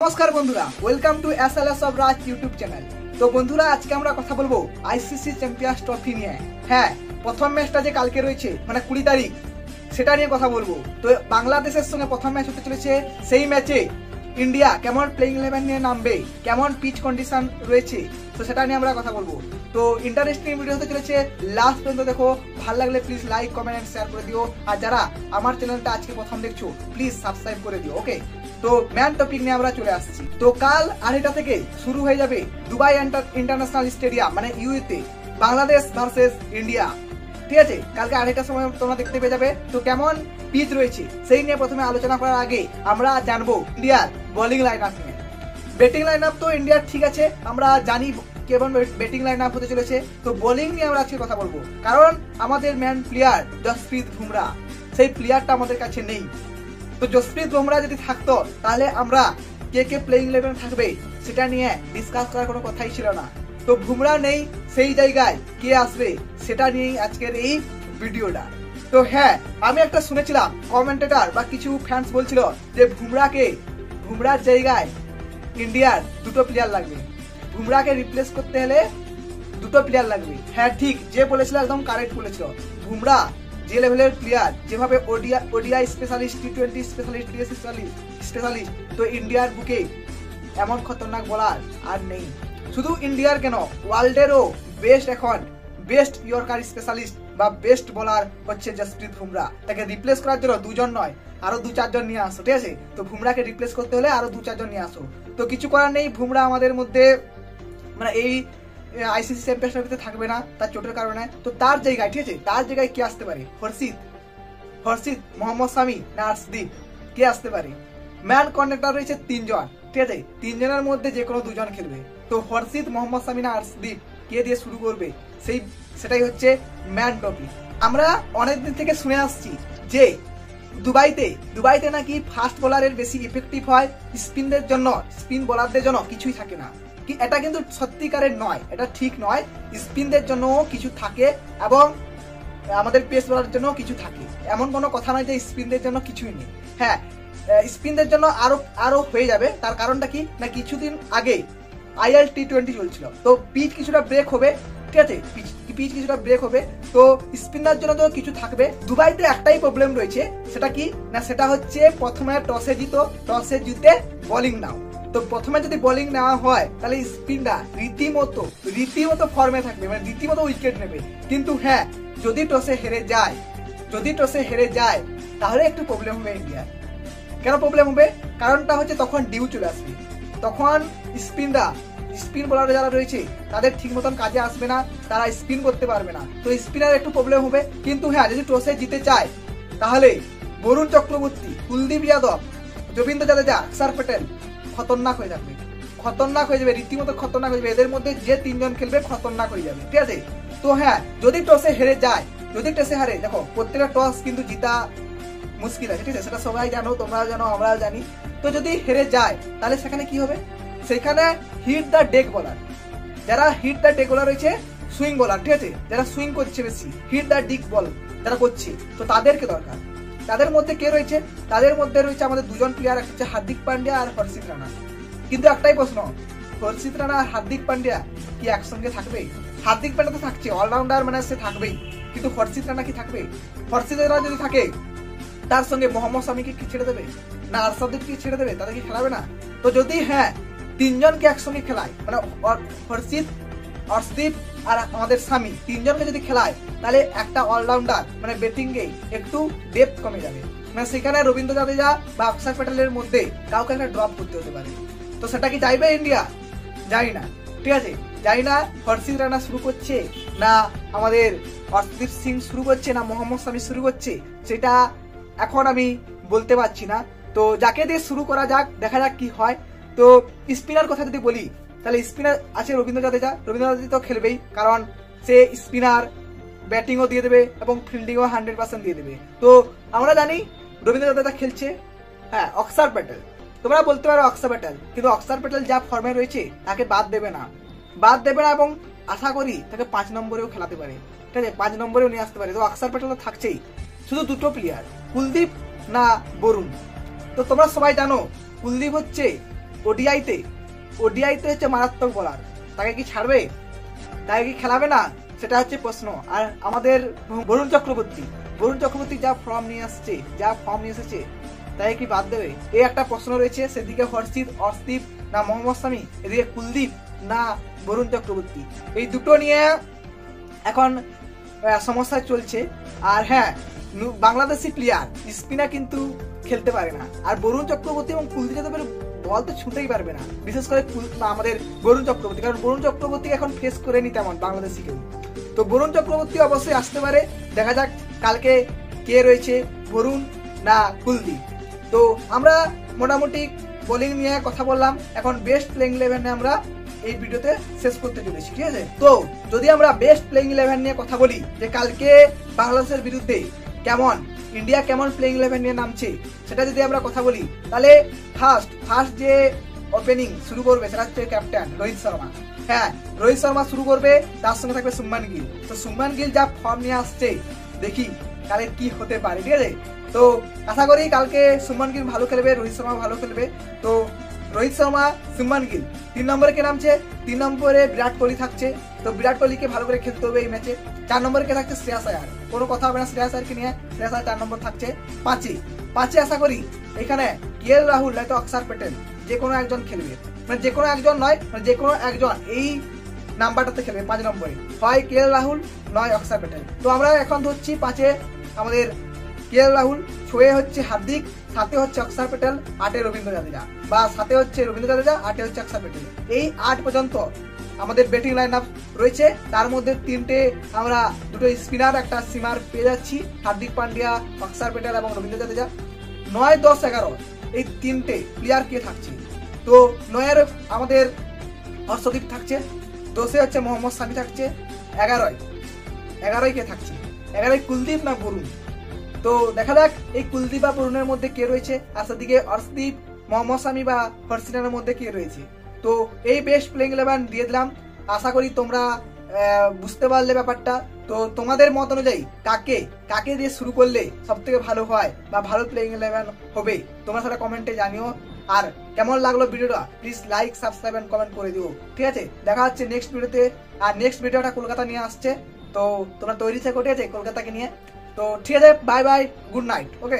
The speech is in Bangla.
নমস্কার বন্ধুরা, welcome to SLS of Raj YouTube channel. তো বন্ধুরা, আজকে আমরা কথা বলবো আইসিসি চ্যাম্পিয়ন্স ট্রফি নিয়ে। হ্যাঁ, প্রথম ম্যাচটা যে কালকে রয়েছে মানে 20 তারিখ, সেটা নিয়ে কথা বলবো। তো বাংলাদেশের সঙ্গে প্রথম ম্যাচ হতে চলেছে। সেই ম্যাচে ইন্ডিয়া কেমন প্লেইং 11 নিয়ে নামবে, কেমন পিচ কন্ডিশন রয়েছে, তো সেটা নিয়ে আমরা কথা বলবো। তো ইন্টারেস্টিং ভিডিও হতে চলেছে, লাস্ট পর্যন্ত দেখো। ভালো লাগলে please like, comment and share করে দিও। আর যারা আমার চ্যানেলটা আজকে প্রথম দেখছো, প্লিজ সাবস্ক্রাইব করে দিও। ওকে, তো ম্যান টপিক নিয়ে আমরা চলে আসছি। তো কাল 2:30 থেকে শুরু হয়ে যাবে দুবাই ইন্টারন্যাশনাল স্টেডিয়াম মানে ইউএতে বাংলাদেশ ভার্সেস ইন্ডিয়া। ঠিক আছে, কালকে 2:30টার সময় তোমরা দেখতে পেয়ে যাবে। তো কেমন পিচ রয়েছে সেই নিয়ে প্রথমে আলোচনা করার আগে আমরা জানবো ইন্ডিয়ার বোলিং লাইন আপ নিয়ে। ব্যাটিং লাইন আপ তো ইন্ডিয়ার ঠিক আছে, আমরা জানি কেমন ব্যাটিং লাইন আপ হতে চলেছে। তো বোলিং নিয়ে আমরা আজকে কথা বলবো, কারণ আমাদের ম্যান প্লেয়ার জসপ্রীত বুমরা, সেই প্লেয়ারটা আমাদের কাছে নেই। তো জসপ্রীত বুমরা যদি থাকতো তাহলে আমরা কে প্লেইং 11 থাকবে সেটা নিয়ে ডিসকাস করার কোনো কথাই ছিল না। তো বুমরা নেই, সেই জায়গায় কে আসবে সেটা নিয়েই আজকের এই ভিডিওটা। তো হ্যাঁ, আমি একটা শুনেছিলাম কমেন্টেটর বা কিছু ফ্যান্স বলছিল যে বুমরার জায়গায় ইন্ডিয়ার দুটো প্লেয়ার লাগবে, বুমরাকে রিপ্লেস করতে হলে দুটো প্লেয়ার লাগবে। হ্যাঁ ঠিক, যে বলেছিল একদম কারেক্ট বলেছিল। বুমরা যে লেভেলের প্লেয়ার, যেভাবে ODI specialist, T20 specialist, DSC specialist, তো ইন্ডিয়ার বুকে এমন খতরনাক বলার আর নেই। শুধু ইন্ডিয়ার কেন, ওয়ার্ল্ডেরও বেস্ট ইয়র্কার স্পেশালিস্ট বা বেস্ট বোলার হচ্ছে জসপ্রীত বুমরা। তাকে রিপ্লেস করার জন্য দুজন নয়, আরো 2-4 জন নিয়ে আসো। ঠিক আছে, তো বুমরাকে রিপ্লেস করতে হলে আরো 2-4 জন নিয়ে আসো। তো কিছু করার নেই, বুমরা আমাদের মধ্যে মানে এই আইসিসি চ্যাম্পিয়ন্স ট্রফিতে থাকবে না তার চোটের কারণে। তো তার জায়গায়, ঠিক আছে, তার জায়গায় কে আসতে পারে? হর্ষিত, মোহাম্মদ শামি না আর্শদীপ, কে আসতে পারে? ম্যান কন্ডাক্টর রয়েছে 3 জন, ঠিক আছে, 3 জনের মধ্যে যে কোনো 2 জন খেলবে। তো হর্ষিত, মোহাম্মদ শামি না আর্শদীপ, কে দিয়ে শুরু করবে সেটাই হচ্ছে ম্যান টপিক। আমরা অনেকদিন থেকে শুনে আসছি যে দুবাইতে নাকি ফাস্ট বোলারের বেশি ইফেক্টিভ হয়, স্পিন বোলারদের জন্য কিছুই থাকে না। এটা কিন্তু সত্যিকারের নয়, এটা ঠিক নয়। স্পিনদের জন্য কিছু থাকে এবং আমাদের পেস বোলারের জন্য কিছু থাকে। এমন কোনো কথা নয় যে স্পিনদের জন্য কিছুই নেই। হ্যাঁ, স্পিনদের জন্য আরো হয়ে যাবে। তার কারণটা কি না, কিছুদিন আগে আইএল টি20 চলছিল, তো পিচ কিছুটা ব্রেক হবে। ঠিক আছে, পিচ কিছুটা ব্রেক হবে, তো স্পিনার জন্য তো কিছু থাকবে। দুবাইতে একটাই প্রবলেম রয়েছে, সেটা কি না, সেটা হচ্ছে প্রথমে টসে জিতে বোলিং নাও। তো প্রথমে যদি বোলিং নেওয়া হয় তাহলে স্পিনার রীতিমতো ফর্মে থাকবে, মানে রীতিমতো উইকেট নেবে। কিন্তু হ্যাঁ, যদি টসে হেরে যায় তাহলে একটু প্রবলেম হবে ইন্ডিয়ার। কেন প্রবলেম হবে? কারণটা হচ্ছে তখন ডিউ চলে আসবে, তখন স্পিন বোলার যারা রয়েছে তাদের ঠিক মতন কাজে আসবে না, তারা স্পিন করতে পারবে না। তো স্পিনার একটু প্রবলেম হবে। কিন্তু হ্যাঁ, যদি টসে জিতে চায় তাহলে বরুণ চক্রবর্তী, কুলদীপ যাদব, রবীন্দ্র জাদেজা, অক্ষর প্যাটেল খতরনাক হয়ে যাবে, রীতিমতো খতরনাক হয়ে যাবে। এদের মধ্যে যে 3 জন খেলবে খতরনাক হয়ে যাবে। ঠিক আছে, তো হ্যাঁ, যদি টসে হারে, দেখো প্রত্যেকটা টস কিন্তু জিতা মুশকিল আছে। ঠিক আছে, সেটা সবাই জানো, তোমরাও জানো, আমরাও জানি। তো যদি হেরে যায় তাহলে সেখানে কি হবে? সেখানে হিট দ্য ডেক বোলার, যারা হিট দ্য ডেক বোলার রয়েছে, সুইং বোলার, ঠিক আছে, যারা সুইং করছে বেশি, হিট দ্য ডিক বল যারা করছে, তো তাদেরকে দরকার। তাদের মধ্যে কে রয়েছে? তাদের মধ্যে রয়েছে আমাদের 2 জন প্লেয়ার, একটা হচ্ছে হার্দিক পান্ডিয়া আর হর্ষিত রানা। কিন্তু একটাই প্রশ্ন, হর্ষিত রানা আর হার্দিক পান্ডিয়া কি একসঙ্গে থাকবে? হার্দিক পান্ডিয়া তো থাকছে, অলরাউন্ডার মানে সে থাকবেই, কিন্তু হর্ষিত রানা কি থাকবে? হর্ষিত রানা যদি থাকে তার সঙ্গে মোহাম্মদ শামিকে কি ছেড়ে দেবে না আর্শদীপকে ছেড়ে দেবে? তাদেরকে খেলাবে না? তো যদি হ্যাঁ 3 জনকে একসঙ্গে খেলায়, মানে হর্ষিত, অর্শদীপ আর আমাদের শামি 3 জনকে যদি খেলায়, তাহলে একটা অলরাউন্ডার মানে ব্যাটিং এ একটু ডেপথ কমে যাবে। মানে সেখানে রবীন্দ্র জাদেজা বা অক্ষর প্যাটেলের মধ্যে কাউকে একটা ড্রপ করতে হতে পারে। তো সেটা কি চাইবে ইন্ডিয়া? জানি না। ঠিক আছে, জানি না হর্ষিত রানা শুরু করছে না আমাদের অর্শদীপ সিং শুরু করছে না মোহাম্মদ শামি শুরু করছে, সেটা এখন আমি বলতে পারছি না। তো যাকে দিয়ে শুরু করা যাক, দেখা যাক কি হয়। তো স্পিনার কথা যদি বলি, তাহলে স্পিনার আছে রবীন্দ্র জাদেজা তো খেলবেই, কারণ সে স্পিনার, ব্যাটিংও দিয়ে দেবে এবং ফিল্ডিংও 100% দিয়ে দেবে। তো আমরা জানি রবীন্দ্র জাদেজা খেলছে। হ্যাঁ, অক্ষর প্যাটেল, তোমরা বলতে পারো অক্ষর প্যাটেল, কিন্তু অক্ষর প্যাটেল যা ফর্মে রয়েছে তাকে বাদ দেবে না এবং আশা করি তাকে 5 নম্বরেও খেলাতে পারে। ঠিক আছে, 5 নম্বরেও নিয়ে আসতে পারে। তো অক্ষর প্যাটেল তো থাকছেই, শুধু 2টো প্লেয়ার, কুলদীপ না বরুণ। তো তোমরা সবাই জানো কুলদীপ হচ্ছে ওডিআইতে হচ্ছে মারাত্মক বোলার, তাকে কি ছাড়বে, তাকে কি খেলাবে না, সেটা হচ্ছে প্রশ্ন। আর আমাদের বরুণ চক্রবর্তী যা ফর্ম নিয়ে এসেছে তাকে কি বাদ দেবে, এই একটা প্রশ্ন রয়েছে। সেদিকে অর্শদীপ না মোহাম্মদ শামি, এদিকে কুলদীপ না বরুণ চক্রবর্তী, এই দুটো নিয়ে এখন সমস্যা চলছে। আর হ্যাঁ, বাংলাদেশি প্লেয়ার স্পিনার কিন্তু খেলতে পারে না, আর বরুণ চক্রবর্তী এবং কুলদীপ যাদবের বল তো ছুঁতেই পারবে না, বিশেষ করে আমাদের বরুণ চক্রবর্তী, কারণ বরুণ চক্রবর্তী এখন ফেস করে নি তেমন বাংলাদেশি কেউ। তো বরুণ চক্রবর্তী অবশ্যই আসতে পারে, দেখা যাক কালকে কে রয়েছে, বরুণ না কুলদীপ। তো আমরা মোটামুটি বোলিং নিয়ে কথা বললাম, এখন বেস্ট প্লেইং 11 আমরা এই ভিডিওতে শেষ করতে চলেছি, ঠিক আছে। তো যদি আমরা বেস্ট প্লেইং 11 নিয়ে কথা বলি, যে কালকে বাংলাদেশের বিরুদ্ধে ইন্ডিয়া কেমন প্লেইং 11 নিয়ে নামছে, সেটা যদি আমরা কথা বলি, তাহলে ফার্স্ট যে ওপেনিং শুরু করবে সেটা হচ্ছে ক্যাপ্টেন রোহিত শর্মা। হ্যাঁ, রোহিত শর্মা শুরু করবে, তার সঙ্গে থাকবে শুভমান গিল। তো শুভমান গিল যা ফর্ম নিয়ে আসছে, দেখি কালকে কি হতে পারে, ঠিক আছে। তো আশা করি কালকে শুভমান গিল ভালো খেলবে, রোহিত শর্মা ভালো খেলবে। তো রোহিত শর্মা, শুভমান গিল 3 নম্বরে কে নামছে, 3 নম্বরে বিরাট কোহলি থাকছে। তো বিরাট কোহলিকে ভালো করে খেলতে হবে এই ম্যাচে। 4 নম্বরে কে থাকছে, শ্রেয়াস আয়ার, কোনো কথা হবে না শ্রেয়াস আয়ারকে নিয়ে, শ্রেয়াস আয়ার 4 নম্বর থাকছে। 5 আশা করি এখানে কেএল রাহুল নয়তো অক্ষর প্যাটেল যে কোনো একজন খেলবে, মানে যে কোনো একজন নয়, মানে যে কোনো একজন এই নাম্বারটাতে খেলবে 5 নম্বরে, হয় কেএল রাহুল নয় অক্ষর প্যাটেল। তো আমরা এখন ধরছি 5-এ আমাদের কেএল রাহুল, 6-এ হচ্ছে হার্দিক, 7-এ হচ্ছে অক্ষর প্যাটেল, 8-এ রবীন্দ্র জাদেজা, বা 7-এ হচ্ছে রবীন্দ্র জাদেজা, 8-এ হচ্ছে অক্ষর প্যাটেল। এই 8 পর্যন্ত আমাদের ব্যাটিং লাইন আপ রয়েছে। তার মধ্যে 3টে আমরা দুটো স্পিনার, একটা সিমার পেয়ে যাচ্ছি, হার্দিক পান্ডিয়া, অক্ষর প্যাটেল এবং রবীন্দ্র জাদেজা। 9, 10, 11 এই 3টে প্লেয়ার কে থাকছে, তো 9-এর আমাদের অর্শদীপ থাকছে, 10-এ হচ্ছে মোহাম্মদ শামি থাকছে, 11 কে থাকছে, 11 কুলদীপ না বরুণ। তো দেখা যাক এই কুলদীপ বা বরুণের মধ্যে কে রয়েছে, আর সেদিকে অর্শদীপ, মোহাম্মদ শামি বা হর্ষিনের মধ্যে কে রয়েছে। তো এই বেস্ট প্লেইং 11 দিয়ে দিলাম, আশা করি তোমরা বুঝতে পারলে ব্যাপারটা। তো তোমাদের মত অনুযায়ী কাকে দিয়ে শুরু করলে সব থেকে ভালো হয় বা ভালো প্লেইং 11 হবে, তোমরা সেটা কমেন্টে জানিও। আর কেমন লাগলো ভিডিওটা please like, subscribe and comment করে দিও, ঠিক আছে। দেখা হচ্ছে নেক্সট ভিডিওতে। আর নেক্সট ভিডিওটা কলকাতা নিয়ে আসছে, তো তোমরা তৈরি থেকো, ঠিক আছে, কলকাতাকে নিয়ে। তো ঠিক আছে, বাই বাই, গুড নাইট, ওকে।